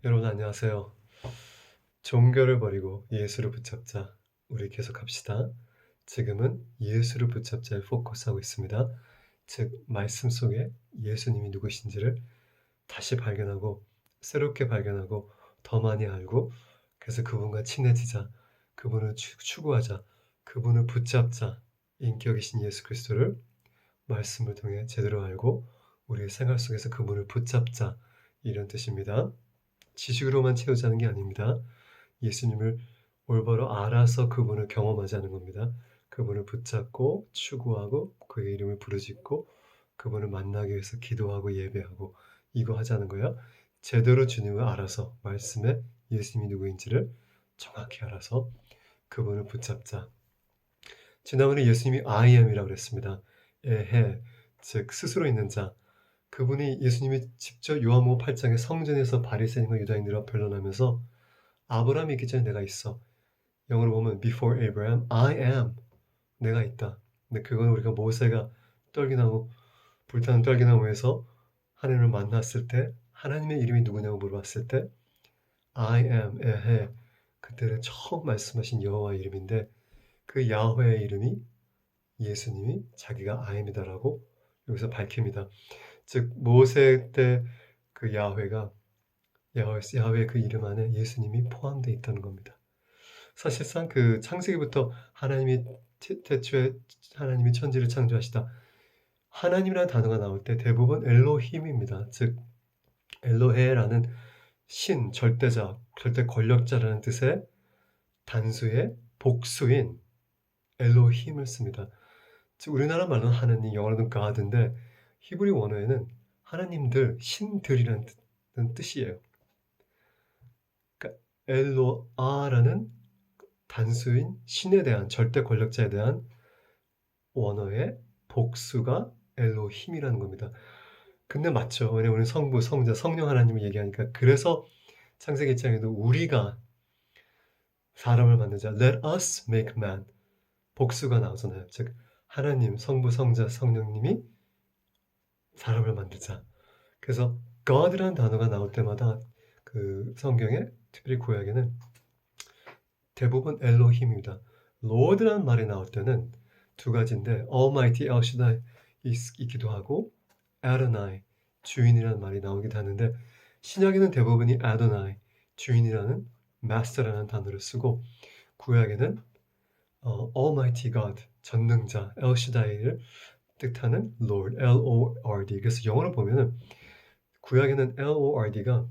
여러분 안녕하세요. 종교를 버리고 예수를 붙잡자. 우리 계속합시다. 지금은 예수를 붙잡자에 포커스하고 있습니다. 즉 말씀 속에 예수님이 누구신지를 다시 발견하고 새롭게 발견하고 더 많이 알고 그래서 그분과 친해지자. 그분을 추구하자. 그분을 붙잡자. 인격이신 예수 그리스도를 말씀을 통해 제대로 알고 우리의 생활 속에서 그분을 붙잡자. 이런 뜻입니다. 지식으로만 채우자는 게 아닙니다. 예수님을 올바로 알아서 그분을 경험하자는 겁니다. 그분을 붙잡고 추구하고 그의 이름을 부르짖고 그분을 만나기 위해서 기도하고 예배하고 이거 하자는 거야. 제대로 주님을 알아서 말씀에 예수님이 누구인지를 정확히 알아서 그분을 붙잡자. 지난번에 예수님이 I am이라고 그랬습니다. 에헤, 즉 스스로 있는 자. 그분이 예수님이 직접 요한복음 8장에 성전에서 바리새인과 유다인들과 변론하면서 아브라함이 있기 전에 내가 있어. 영어로 보면 before Abraham, I am. 내가 있다. 근데 그건 우리가 모세가 떨기나무, 불타는 떨기나무에서 하나님을 만났을 때 하나님의 이름이 누구냐고 물어봤을 때 I am, 에헤. 그때는 처음 말씀하신 여호와 이름인데 그 야훼의 이름이 예수님이 자기가 I am이다라고 여기서 밝힙니다. 즉 모세 때 그 야훼가 야훼의 그 이름 안에 예수님이 포함되어 있다는 겁니다. 사실상 그 창세기부터 하나님이 태초에 하나님이 천지를 창조하시다. 하나님이라는 단어가 나올 때 대부분 엘로힘입니다. 즉 엘로헤라는 신, 절대자, 절대 권력자라는 뜻의 단수의 복수인 엘로힘을 씁니다. 즉 우리나라 말로는 하나님, 영어로는 God인데 히브리 원어에는 하나님들, 신들이라는 뜻이에요. 그러니까 엘로아라는 단수인 신에 대한 절대 권력자에 대한 원어의 복수가 엘로힘이라는 겁니다. 근데 맞죠. 왜냐면 우리는 성부, 성자, 성령 하나님을 얘기하니까 그래서 창세기 1장에도 우리가 사람을 만들자. Let us make man. 복수가 나오잖아요. 즉 하나님, 성부, 성자, 성령님이 사람을 만들자. 그래서 God라는 단어가 나올 때마다 그 성경에 특별히 구약에는 대부분 엘로힘입니다. Lord라는 말이 나올 때는 두 가지인데 Almighty El Shaddai 있기도 하고 Adonai 주인이라는 말이 나오기도 하는데 신약에는 대부분이 Adonai 주인이라는 Master라는 단어를 쓰고 구약에는 Almighty God 전능자 El Shaddai를 뜻하는 Lord L-O-R-D 그래서 영어로 보면은 구약에는 L-O-R-D가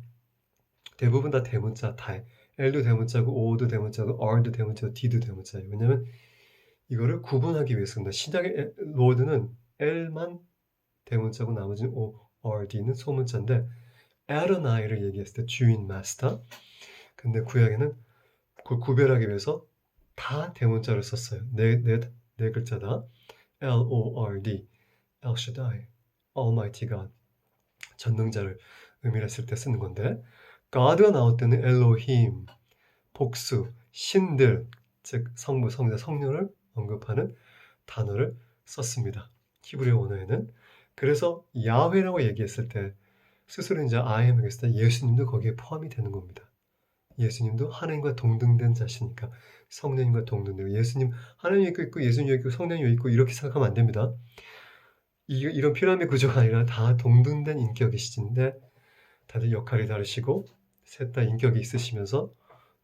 대부분 다 대문자 다 L도 대문자고 O도 대문자고 R도 대문자고 D도 대문자예요. 왜냐하면 이거를 구분하기 위해서입니다. 신약의 Lord는 L만 대문자고 나머지는 O, R, D는 소문자인데 Adonai를 얘기했을 때 주인, 마스터. 근데 구약에는 그걸 구별하기 위해서 다 대문자를 썼어요. 네 글자다. L-O-R-D, El Shaddai, Almighty God, 전능자를 의미했을 때 쓰는 건데 God가 나올 때는 Elohim, 복수, 신들, 즉 성부, 성자, 성령을 언급하는 단어를 썼습니다. 히브리 원어에는. 그래서 야훼라고 얘기했을 때 스스로 이제 I am 했을 때 예수님도 거기에 포함이 되는 겁니다. 예수님도 하나님과 동등된 자시니까 성령님과 동등되고 예수님 하나님이 있고 예수님이 있고 성령이 있고 이렇게 생각하면 안 됩니다. 이런 피라미드 구조가 아니라 다 동등된 인격이신데 다들 역할이 다르시고 셋 다 인격이 있으시면서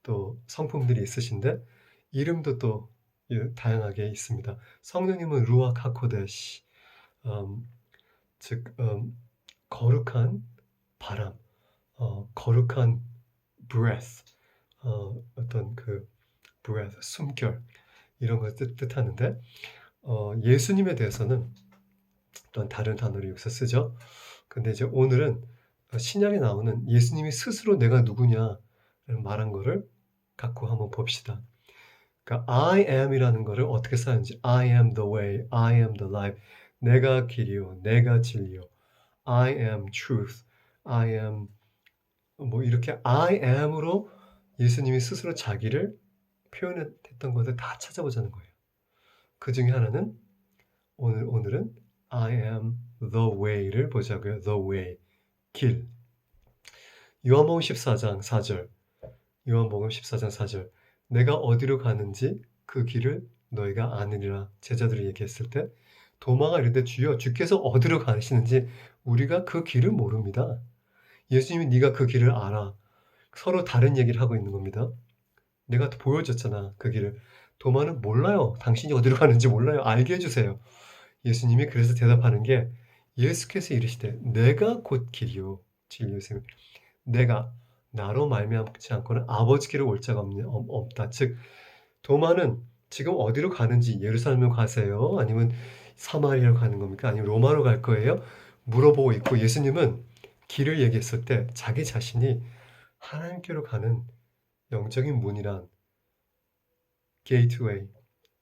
또 성품들이 있으신데 이름도 또 다양하게 있습니다. 성령님은 루아크 하코데시, 즉 거룩한 바람, 거룩한 breath, 어떤 그 breath, 숨결 이런 걸 뜻하는데 예수님에 대해서는 또한 다른 단어를 여기서 쓰죠. 근데 이제 오늘은 신약에 나오는 예수님이 스스로 내가 누구냐 말한 거를 갖고 한번 봅시다. 그러니까 I am이라는 거를 어떻게 쓰는지 I am the way, I am the life. 내가 길이요, 내가 진리요. I am truth, I am 뭐 이렇게 I am으로 예수님이 스스로 자기를 표현했던 것을 다 찾아보자는 거예요. 그 중에 하나는 오늘은 I am the way를 보자고요. The way, 길. 요한복음 14장 4절. 요한복음 14장 4절. 내가 어디로 가는지 그 길을 너희가 아느니라. 제자들이 얘기했을 때 도마가 이르되 주여 주께서 어디로 가시는지 우리가 그 길을 모릅니다. 예수님이 네가 그 길을 알아. 서로 다른 얘기를 하고 있는 겁니다. 내가 보여줬잖아 그 길을. 도마는 몰라요. 당신이 어디로 가는지 몰라요. 알게 해주세요. 예수님이 그래서 대답하는 게 예수께서 이르시되 내가 곧 길이요 진리 예수님. 내가 나로 말미암지 않고는 아버지께로 올 자가 없다. 즉 도마는 지금 어디로 가는지 예루살렘으로 가세요? 아니면 사마리아로 가는 겁니까? 아니면 로마로 갈 거예요? 물어보고 있고 예수님은 길을 얘기했을 때 자기 자신이 하나님께로 가는 영적인 문이란 게이트웨이,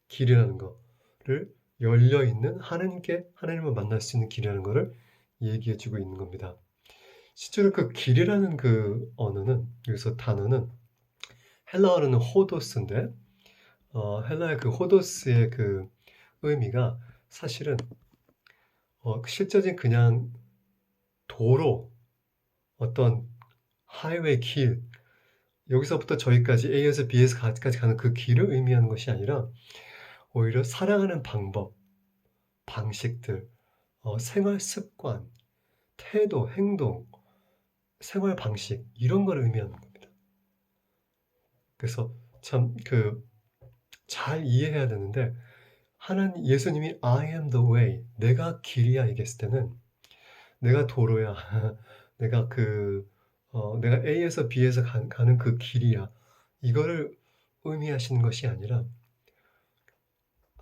길이라는 거를 열려있는 하나님을 만날 수 있는 길이라는 거를 얘기해주고 있는 겁니다. 실제로 그 길이라는 그 언어는, 여기서 단어는 헬라어로는 호도스인데, 헬라의 그 호도스의 그 의미가 사실은 실제적인 그냥 도로, 어떤 하이웨이 길, 여기서부터 저기까지 A에서 B에서까지 가는 그 길을 의미하는 것이 아니라 오히려 살아가는 방법, 방식들, 생활 습관, 태도, 행동, 생활 방식 이런 걸 의미하는 겁니다. 그래서 참 잘 이해해야 되는데 예수님이 I am the way, 내가 길이야 얘기했을 때는 내가 도로야, 내가 A에서 B에서 가는 그 길이야 이거를 의미하시는 것이 아니라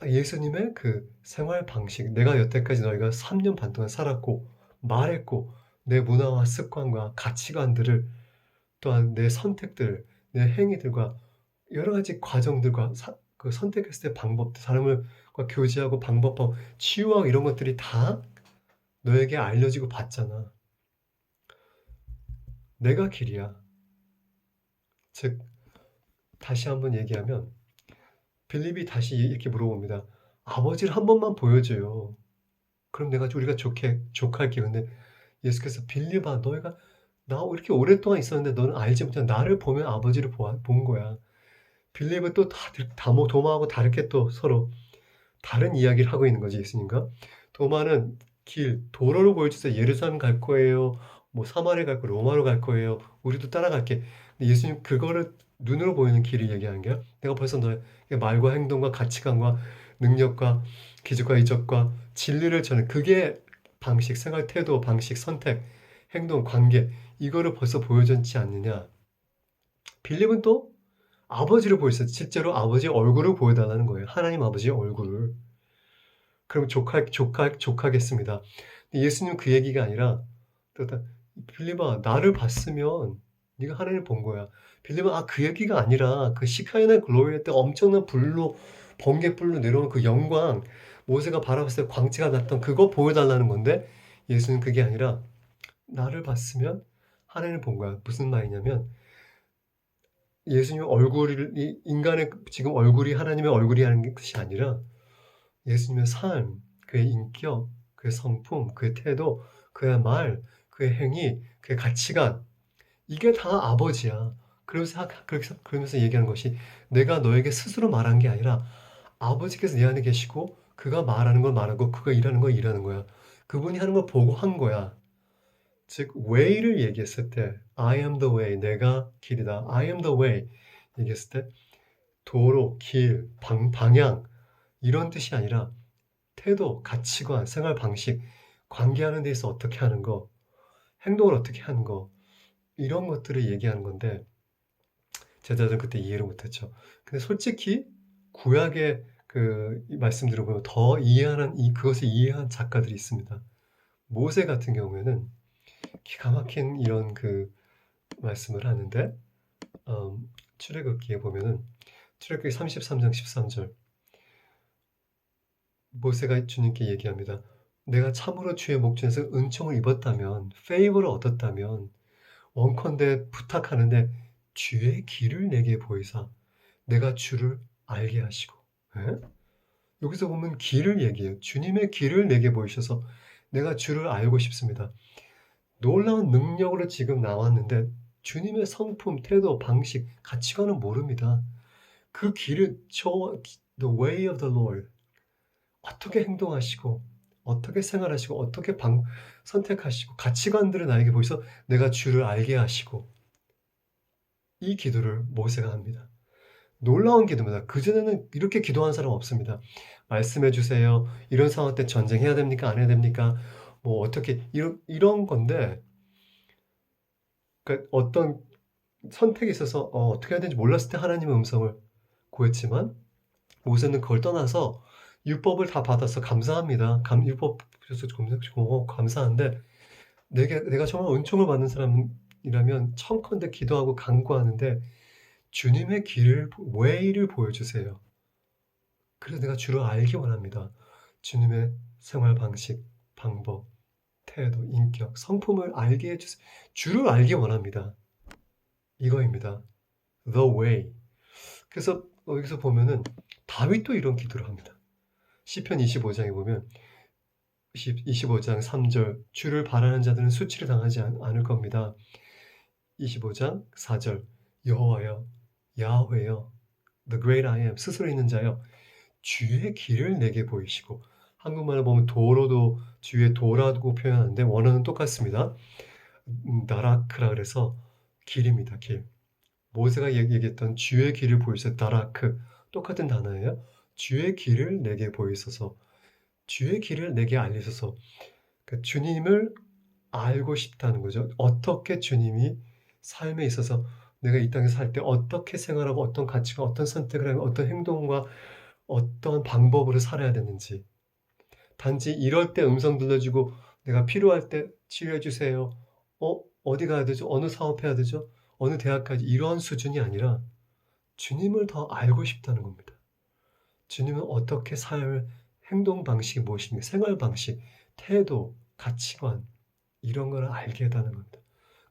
예수님의 그 생활 방식, 내가 여태까지 너희가 3년 반 동안 살았고 말했고 내 문화와 습관과 가치관들을 또한 내 선택들, 내 행위들과 여러 가지 과정들과 그 선택했을 때 방법들, 사람과 교제하고 방법하고 치유하고 이런 것들이 다 너에게 알려지고 봤잖아. 내가 길이야. 즉 다시 한번 얘기하면 빌립이 다시 이렇게 물어봅니다. 아버지를 한 번만 보여줘요. 그럼 우리가 족할게. 근데 예수께서 빌립아, 너희가 나 이렇게 오랫동안 있었는데 너는 알지 못해. 나를 보면 아버지를 본 거야. 빌립은 또 도마하고 다르게 또 서로 다른 이야기를 하고 있는 거지, 예수님과. 도마는 도로를 보여주세요. 예루살렘 갈 거예요. 뭐 사마리아 갈 거예요. 로마로 갈 거예요. 우리도 따라갈게. 근데 예수님 그거를 눈으로 보이는 길을 얘기하는 게야. 내가 벌써 너의 말과 행동과 가치관과 능력과 기적과 이적과 진리를 전해. 그게 방식, 생활 태도, 방식, 선택, 행동, 관계 이거를 벌써 보여줬지 않느냐. 빌립은 또 아버지를 보였어요. 실제로 아버지의 얼굴을 보여달라는 거예요. 하나님 아버지의 얼굴을. 그럼 족하겠습니다. 예수님은 그 얘기가 아니라 빌립아 나를 봤으면 네가 하나님을 본 거야. 빌립아 그 얘기가 아니라 그 시카이나 글로리아 때 엄청난 번개불로 내려오는 그 영광, 모세가 바라봤을 때 광채가 났던 그거 보여달라는 건데 예수는 그게 아니라 나를 봤으면 하나님을 본 거야. 무슨 말이냐면 예수님 인간의 지금 얼굴이 하나님의 얼굴이 하는 것이 아니라 예수님의 삶, 그의 인격, 그의 성품, 그의 태도, 그의 말, 그의 행위, 그의 가치관 이게 다 아버지야. 그러면서 얘기하는 것이 내가 너에게 스스로 말한 게 아니라 아버지께서 내 안에 계시고 그가 말하는 걸 말하고 그가 일하는 걸 일하는 거야. 그분이 하는 걸 보고 한 거야. 즉 way를 얘기했을 때 I am the way, 내가 길이다. I am the way 얘기했을 때 도로, 길, 방향 이런 뜻이 아니라 태도, 가치관, 생활 방식, 관계하는 데 있어서 어떻게 하는 거, 행동을 어떻게 하는 거 이런 것들을 얘기하는 건데 제자들은 그때 이해를 못했죠. 근데 솔직히 구약의 이 말씀 들어보면 더 그것을 이해한 작가들이 있습니다. 모세 같은 경우에는 기가 막힌 이런 말씀을 하는데 출애굽기에 보면은 출애굽기 33장 13절 모세가 주님께 얘기합니다. 내가 참으로 주의 목전에서 은총을 입었다면 페이버를 얻었다면 원컨대 부탁하는데 주의 길을 내게 보이사 내가 주를 알게 하시고 에? 여기서 보면 길을 얘기해요. 주님의 길을 내게 보이셔서 내가 주를 알고 싶습니다. 놀라운 능력으로 지금 나왔는데 주님의 성품, 태도, 방식, 가치관은 모릅니다. 그 길을 the way of the Lord. 어떻게 행동하시고 어떻게 생활하시고 어떻게 선택하시고 가치관들을 나에게 보여서 내가 주를 알게 하시고 이 기도를 모세가 합니다. 놀라운 기도입니다. 그전에는 이렇게 기도한 사람 없습니다. 말씀해 주세요. 이런 상황 때 전쟁해야 됩니까? 안 해야 됩니까? 뭐 어떻게 이런 건데 그러니까 어떤 선택에 있어서 어떻게 해야 되는지 몰랐을 때 하나님의 음성을 구했지만 모세는 그걸 떠나서 율법을 다 받아서 감사합니다. 율법 주셔서 감사한데 내가 정말 은총을 받는 사람이라면 청컨대 기도하고 간구하는데 주님의 길을 way를 보여주세요. 그래서 내가 주를 알기 원합니다. 주님의 생활 방식, 방법, 태도, 인격, 성품을 알게 해주세요. 주를 알기 원합니다. 이거입니다. The way. 그래서 여기서 보면은 다윗도 이런 기도를 합니다. 시편 25장에 보면 25장 3절 주를 바라는 자들은 수치를 당하지 않을 겁니다. 25장 4절 여호와여 야훼여 The great I am 스스로 있는 자여 주의 길을 내게 보이시고 한국말을 보면 도로도 주의 도라고 표현하는데 원어는 똑같습니다. 나라크라 그래서 길입니다. 길. 모세가 얘기했던 주의 길을 보이셔서 나라크 똑같은 단어예요. 주의 길을 내게 보이소서 주의 길을 내게 알리소서 그러니까 주님을 알고 싶다는 거죠. 어떻게 주님이 삶에 있어서 내가 이 땅에 살 때 어떻게 생활하고 어떤 가치가 어떤 선택을 하고 어떤 행동과 어떤 방법으로 살아야 되는지 단지 이럴 때 음성 들려주고 내가 필요할 때 치료해 주세요. 어디 가야 되죠? 어느 사업해야 되죠? 어느 대학까지 이런 수준이 아니라 주님을 더 알고 싶다는 겁니다. 주님은 어떻게 행동 방식이 무엇인가, 생활 방식, 태도, 가치관 이런 걸 알게 해달라는 겁니다.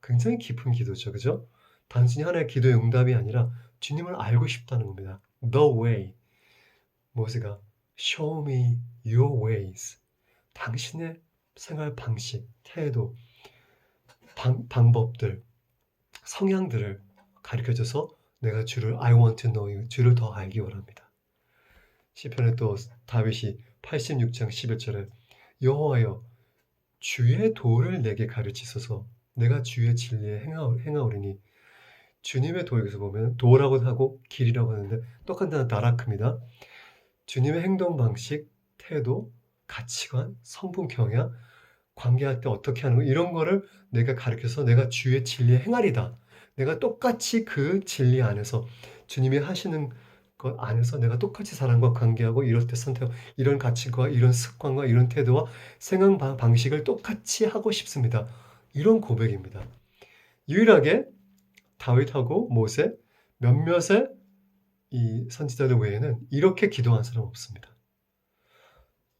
굉장히 깊은 기도죠. 그죠? 단순히 하나의 기도의 응답이 아니라 주님을 알고 싶다는 겁니다. The way. 모세가 Show me your ways. 당신의 생활 방식, 태도, 방법들, 성향들을 가르쳐줘서 내가 주를 I want to know you. 주를 더 알기 원합니다. 시편에 또 다윗이 86장 11절에 여호와여 주의 도를 내게 가르치소서 내가 주의 진리에 행하오리니 주님의 도에서 보면 도라고 하고 길이라고 하는데 똑같은 단어 나라크입니다. 주님의 행동 방식, 태도, 가치관, 성품 경향, 관계할 때 어떻게 하는 거 이런 거를 내가 가르쳐서 내가 주의 진리에 행하리다. 내가 똑같이 그 진리 안에서 주님이 하시는 것 안에서 내가 똑같이 사람과 관계하고 이럴 때 선택하고 이런 가치과 이런 습관과 이런 태도와 생활 방식을 똑같이 하고 싶습니다. 이런 고백입니다. 유일하게 다윗하고 모세 몇몇의 이 선지자들 외에는 이렇게 기도한 사람 없습니다.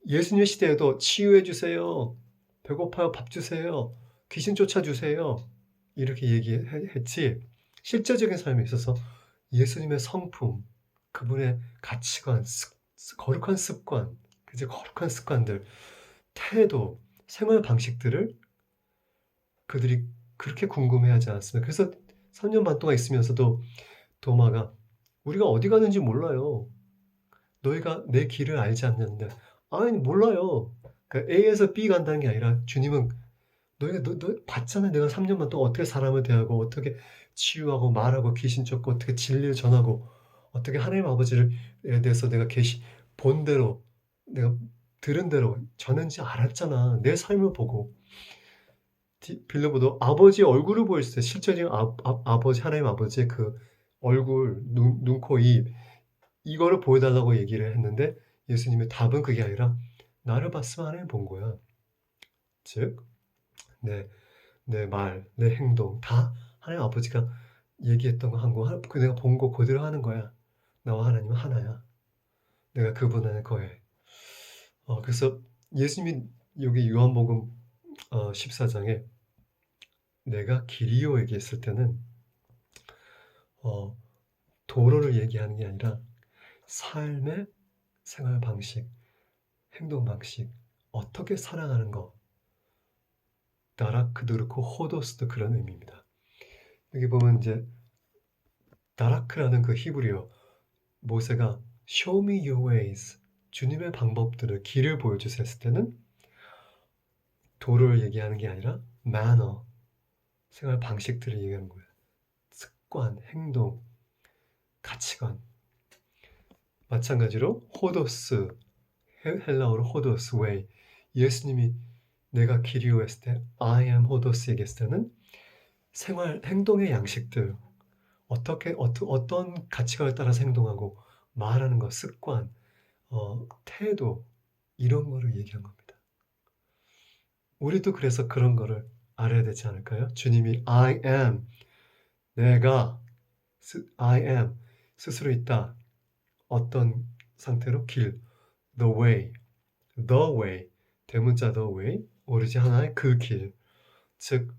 예수님의 시대에도 치유해 주세요. 배고파요. 밥 주세요. 귀신 쫓아주세요. 이렇게 얘기했지 실제적인 삶에 있어서 예수님의 성품, 그분의 가치관, 거룩한 습관, 거룩한 습관들, 태도, 생활 방식들을 그들이 그렇게 궁금해하지 않았습니다. 그래서 3년 반 동안 있으면서도 도마가 우리가 어디 가는지 몰라요. 너희가 내 길을 알지 않는데 아니 몰라요. 그러니까 A에서 B 간다는 게 아니라 주님은 너희가 너 봤잖아. 내가 3년 반 동안 어떻게 사람을 대하고 어떻게 치유하고 말하고 귀신 쫓고 어떻게 진리를 전하고 어떻게 하나님 아버지를 대해서 내가 본 대로 내가 들은 대로 전했는지 알았잖아. 내 삶을 보고 빌려보도 아버지의 얼굴을 보였을 때 실제적인 아버지 하나님 아버지의 그 얼굴, 눈, 코, 입 이거를 보여달라고 얘기를 했는데 예수님의 답은 그게 아니라 나를 봤으면 하나님 본 거야. 즉 내 말, 내 행동 다 하나님 아버지가 얘기했던 거 한 거 내가 본 거 그대로 하는 거야. 나와 하나님은 하나야. 내가 그분 안에 거해. 그래서 예수님이 여기 요한복음 14장에 내가 길이요 얘기했을 때는 도로를 얘기하는 게 아니라 삶의 생활 방식, 행동 방식, 어떻게 살아가는 거 나라크도 그렇고 호도스도 그런 의미입니다. 여기 보면 이제 다라크라는 그 히브리어 모세가 Show me your ways. 주님의 방법들을 길을 보여주세요 했을 때는 도를 얘기하는 게 아니라 manner, 생활 방식들을 얘기하는 거예요. 습관, 행동, 가치관. 마찬가지로 호도스, 헬라어로 호도스, way. 예수님이 내가 길이요 했을 때 I am 호도스 얘기했을 때는 생활, 행동의 양식들, 어떤 가치관을 따라서 행동하고 말하는 것, 습관, 태도 이런 거를 얘기한 겁니다. 우리도 그래서 그런 거를 알아야 되지 않을까요? 주님이 I am, 내가 I am, 스스로 있다. 어떤 상태로 길, the way, 대문자 the way, 오로지 하나의 그 길, 즉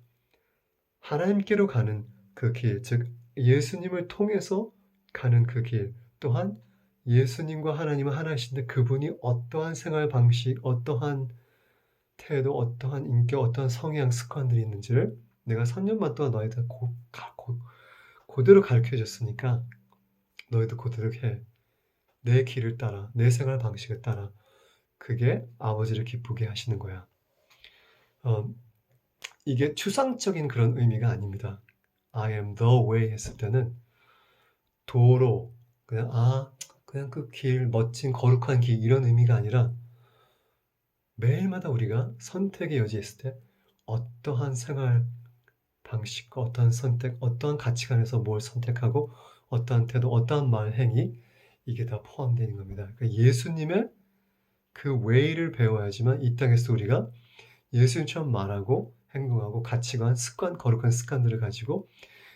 하나님께로 가는 그 길, 즉 예수님을 통해서 가는 그 길, 또한 예수님과 하나님은 하나이신데 그분이 어떠한 생활 방식, 어떠한 태도, 어떠한 인격, 어떠한 성향, 습관들이 있는지를 내가 3년만 동안 너희들 그대로 가르쳐 줬으니까 너희도 그대로 해. 내 길을 따라, 내 생활 방식을 따라. 그게 아버지를 기쁘게 하시는 거야. 이게 추상적인 그런 의미가 아닙니다. I am the way 했을 때는 도로, 그냥 그 길, 멋진 거룩한 길 이런 의미가 아니라 매일마다 우리가 선택의 여지에 있을 때 어떠한 생활 방식과 어떠한 선택, 어떠한 가치관에서 뭘 선택하고 어떠한 태도, 어떠한 말, 행위 이게 다 포함되는 겁니다. 그러니까 예수님의 그 way를 배워야지만 이 땅에서 우리가 예수님처럼 말하고 행동하고 가치관, 습관, 거룩한 습관들을 가지고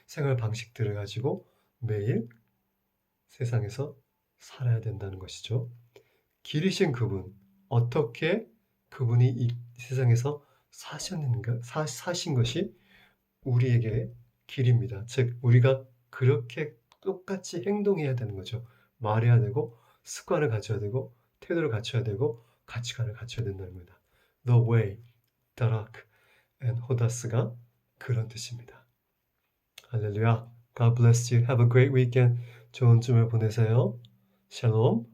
생활 방식들을 가지고 매일 세상에서 살아야 된다는 것이죠. 길이신 그분, 어떻게 그분이 이 세상에서 사신 것이 우리에게 길입니다. 즉 우리가 그렇게 똑같이 행동해야 되는 거죠. 말해야 되고 습관을 갖춰야 되고 태도를 갖춰야 되고 가치관을 갖춰야 된다는 겁니다. The way, 다락, and 호다스가 그런 뜻입니다. 할렐루야. God bless you. Have a great weekend. 좋은 주말 보내세요. 샬롬.